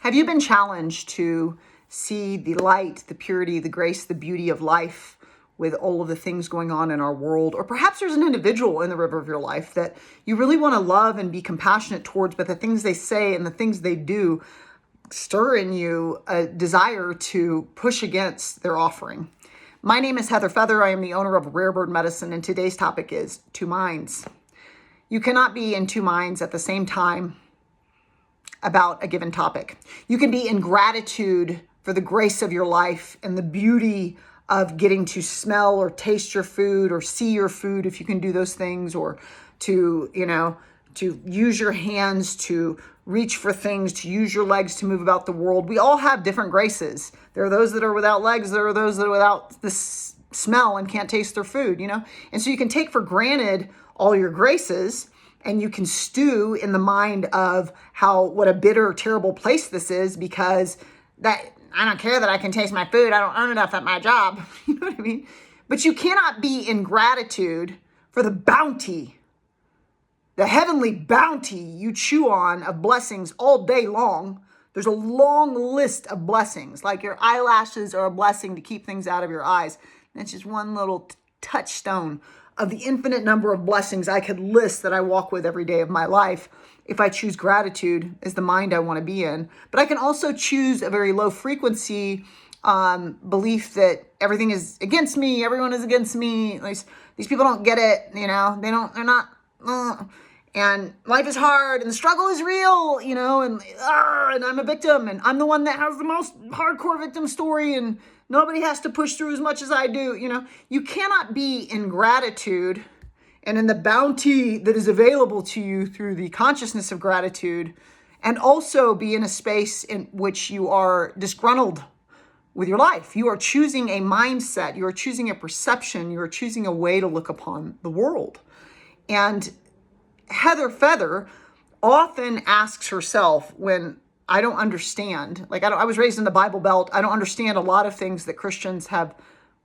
Have you been challenged to see the light, the purity, the grace, the beauty of life with all of the things going on in our world? Or perhaps there's an individual in the river of your life that you really want to love and be compassionate towards, but the things they say and the things they do stir in you a desire to push against their offering. My name is Heather Feather. I am the owner of Rare Bird Medicine, and today's topic is two minds. You cannot be in two minds at the same time about a given topic. You can be in gratitude for the grace of your life and the beauty of getting to smell or taste your food or see your food, if you can do those things, or to use your hands to reach for things, to use your legs to move about the world. We all have different graces. There are those that are without legs. There are those that are without the smell and can't taste their food, And so you can take for granted all your graces, and you can stew in the mind of what a bitter, terrible place this is, because that I don't care that I can taste my food. I don't earn enough at my job. You know what I mean? But you cannot be in gratitude for the bounty, the heavenly bounty you chew on of blessings all day long. There's a long list of blessings, like your eyelashes are a blessing to keep things out of your eyes. That's just one little touchstone of the infinite number of blessings I could list that I walk with every day of my life if I choose gratitude as the mind I want to be in. But I can also choose a very low frequency belief that everything is against me, everyone is against me, these people don't get it, they're not, and life is hard, and the struggle is real, and I'm a victim, and I'm the one that has the most hardcore victim story, and nobody has to push through as much as I do. You cannot be in gratitude and in the bounty that is available to you through the consciousness of gratitude, and also be in a space in which you are disgruntled with your life. You are choosing a mindset. You are choosing a perception. You are choosing a way to look upon the world. And Heather Feather often asks herself, when I don't understand, I was raised in the Bible Belt. I don't understand a lot of things that Christians have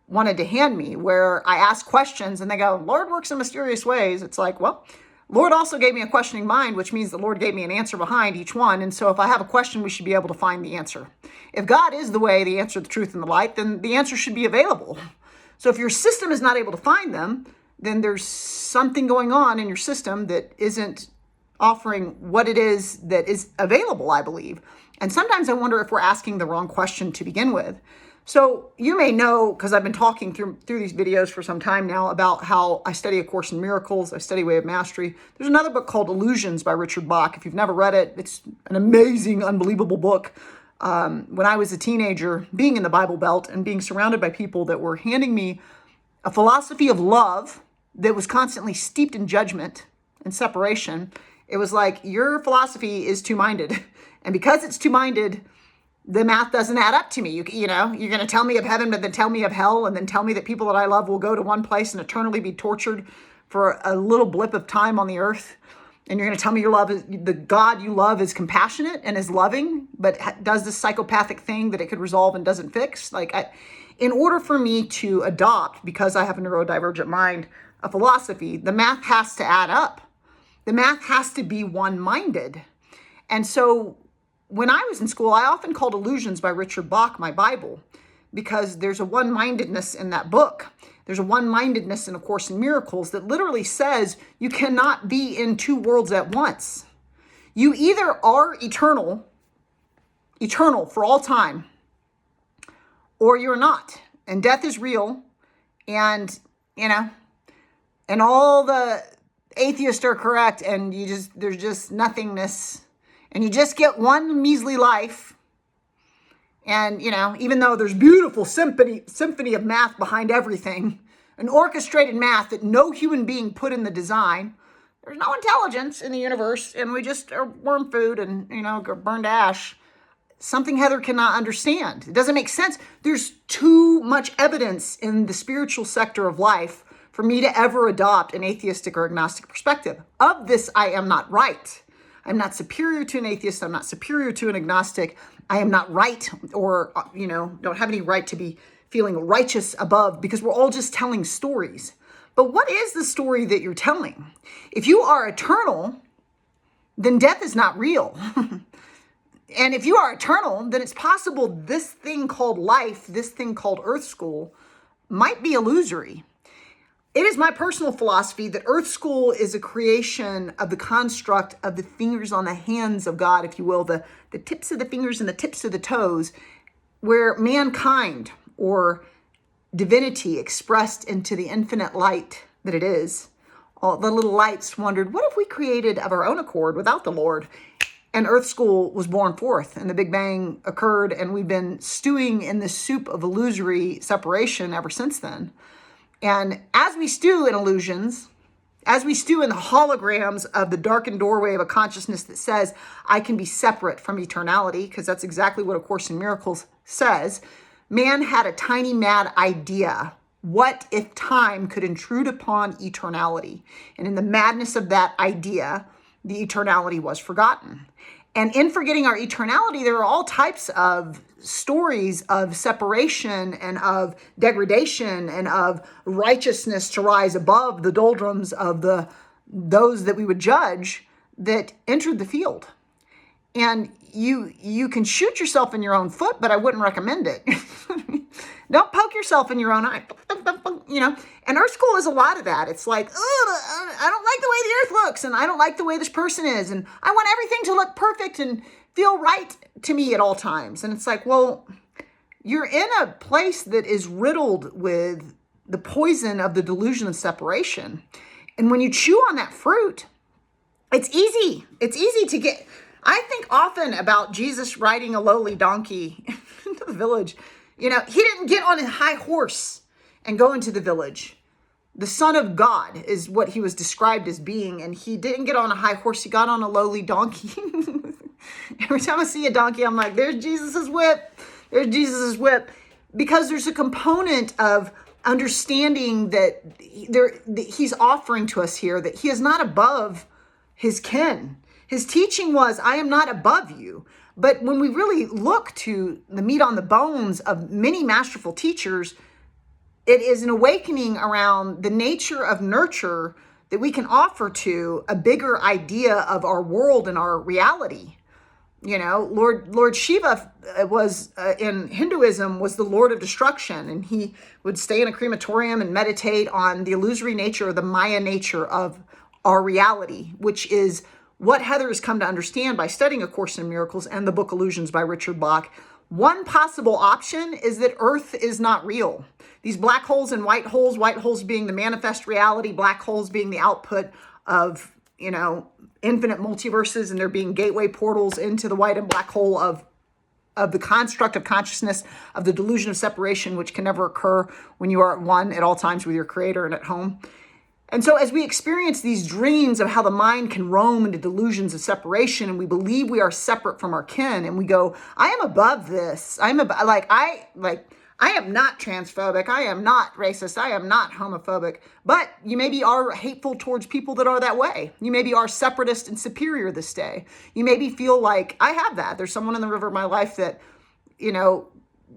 wanted to hand me, where I ask questions and they go, Lord works in mysterious ways. It's like, well, Lord also gave me a questioning mind, which means the Lord gave me an answer behind each one. And so if I have a question, we should be able to find the answer. If God is the way, the answer, the truth, and the light, then the answer should be available. So if your system is not able to find them, then there's something going on in your system that isn't offering what it is that is available, I believe. And sometimes I wonder if we're asking the wrong question to begin with. So you may know, because I've been talking through these videos for some time now, about how I study A Course in Miracles, I study Way of Mastery. There's another book called *𝐬𝐮𝐬𝐜 by Richard Bach. If you've never read it, it's an amazing, unbelievable book. When I was a teenager, being in the Bible Belt and being surrounded by people that were handing me a philosophy of love that was constantly steeped in judgment and separation, it was like, your philosophy is two-minded. And because it's two-minded, the math doesn't add up to me. You're going to tell me of heaven, but then tell me of hell, and then tell me that people that I love will go to one place and eternally be tortured for a little blip of time on the earth. And you're going to tell me the God you love is compassionate and is loving, but does this psychopathic thing that it could resolve and doesn't fix. In order for me to adopt, because I have a neurodivergent mind, a philosophy, the math has to add up. The math has to be one-minded. And so when I was in school, I often called *𝐬𝐮𝐬𝐜 by Richard Bach my Bible, because there's a one-mindedness in that book. There's a one-mindedness in A Course in Miracles that literally says you cannot be in two worlds at once. You either are eternal for all time, or you're not. And death is real, and all the atheists are correct, and there's just nothingness. And you just get one measly life. And, even though there's beautiful symphony of math behind everything, an orchestrated math that no human being put in the design, there's no intelligence in the universe, and we just are worm food and, burned to ash. Something Heather cannot understand. It doesn't make sense. There's too much evidence in the spiritual sector of life for me to ever adopt an atheistic or agnostic perspective. Of this, I am not right. I'm not superior to an atheist. I'm not superior to an agnostic. I am not right, or, don't have any right to be feeling righteous above, because we're all just telling stories. But what is the story that you're telling? If you are eternal, then death is not real. And if you are eternal, then it's possible this thing called life, this thing called Earth School, might be illusory. It is my personal philosophy that Earth School is a creation of the construct of the fingers on the hands of God, if you will, the tips of the fingers and the tips of the toes, where mankind or divinity expressed into the infinite light that it is, all the little lights wondered, what if we created of our own accord without the Lord? And Earth School was born forth, and the Big Bang occurred, and we've been stewing in this soup of illusory separation ever since then. And as we stew in illusions, as we stew in the holograms of the darkened doorway of a consciousness that says, I can be separate from eternality, because that's exactly what A Course in Miracles says, man had a tiny mad idea. What if time could intrude upon eternality? And in the madness of that idea, the eternality was forgotten. And in forgetting our eternality, there are all types of stories of separation and of degradation and of righteousness to rise above the doldrums of those that we would judge that entered the field. And you can shoot yourself in your own foot, but I wouldn't recommend it. Don't poke yourself in your own eye, you know. And Earth School is a lot of that. It's like, oh, I don't like the way the earth looks, and I don't like the way this person is, and I want everything to look perfect and feel right to me at all times. And it's like, well, you're in a place that is riddled with the poison of the delusion of separation. And when you chew on that fruit, it's easy. It's easy to get. I think often about Jesus riding a lowly donkey into the village. You know, he didn't get on a high horse and go into the village. The Son of God is what he was described as being, and he didn't get on a high horse. He got on a lowly donkey. Every time I see a donkey, I'm like, there's Jesus's whip. There's Jesus's whip. Because there's a component of understanding that he's offering to us here, that he is not above his kin. His teaching was, I am not above you. But when we really look to the meat on the bones of many masterful teachers, it is an awakening around the nature of nurture that we can offer to a bigger idea of our world and our reality. You know, Lord Shiva was in Hinduism was the Lord of destruction, and he would stay in a crematorium and meditate on the illusory nature, the Maya nature of our reality, which is what Heather has come to understand by studying A Course in Miracles and the book Illusions by Richard Bach. One possible option is that Earth is not real. These black holes and white holes being the manifest reality, black holes being the output of, you know, infinite multiverses, and there being gateway portals into the white and black hole of the construct of consciousness, of the delusion of separation, which can never occur when you are at one at all times with your creator and at home. And so as we experience these dreams of how the mind can roam into delusions of separation, and we believe we are separate from our kin, and we go, I am above this. I am not transphobic. I am not racist. I am not homophobic. But you maybe are hateful towards people that are that way. You maybe are separatist and superior this day. You maybe feel like I have that. There's someone in the river of my life that, you know,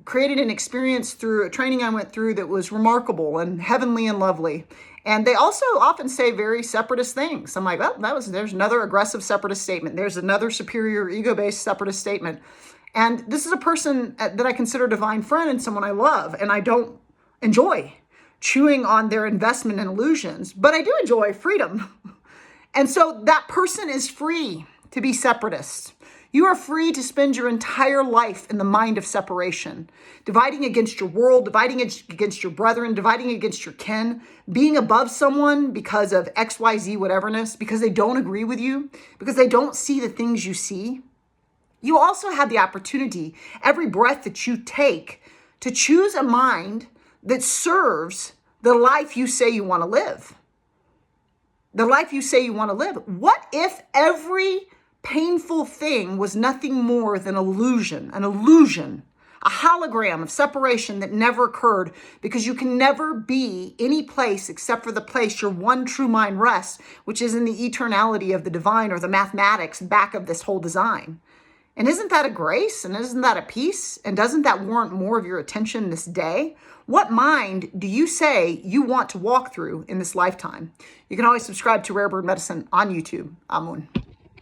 created an experience through a training I went through that was remarkable and heavenly and lovely. And they also often say very separatist things. I'm like, well, there's another aggressive separatist statement. There's another superior ego-based separatist statement. And this is a person that I consider a divine friend and someone I love. And I don't enjoy chewing on their investment in illusions, but I do enjoy freedom. And so that person is free to be separatist. You are free to spend your entire life in the mind of separation, dividing against your world, dividing against your brethren, dividing against your kin, being above someone because of XYZ whateverness, because they don't agree with you, because they don't see the things you see. You also have the opportunity, every breath that you take, to choose a mind that serves the life you say you want to live. The life you say you want to live. What if every painful thing was nothing more than an illusion, a hologram of separation that never occurred, because you can never be any place except for the place your one true mind rests, which is in the eternality of the divine, or the mathematics back of this whole design. And isn't that a grace? And isn't that a peace? And doesn't that warrant more of your attention this day? What mind do you say you want to walk through in this lifetime? You can always subscribe to Rare Bird Medicine on YouTube. Amun.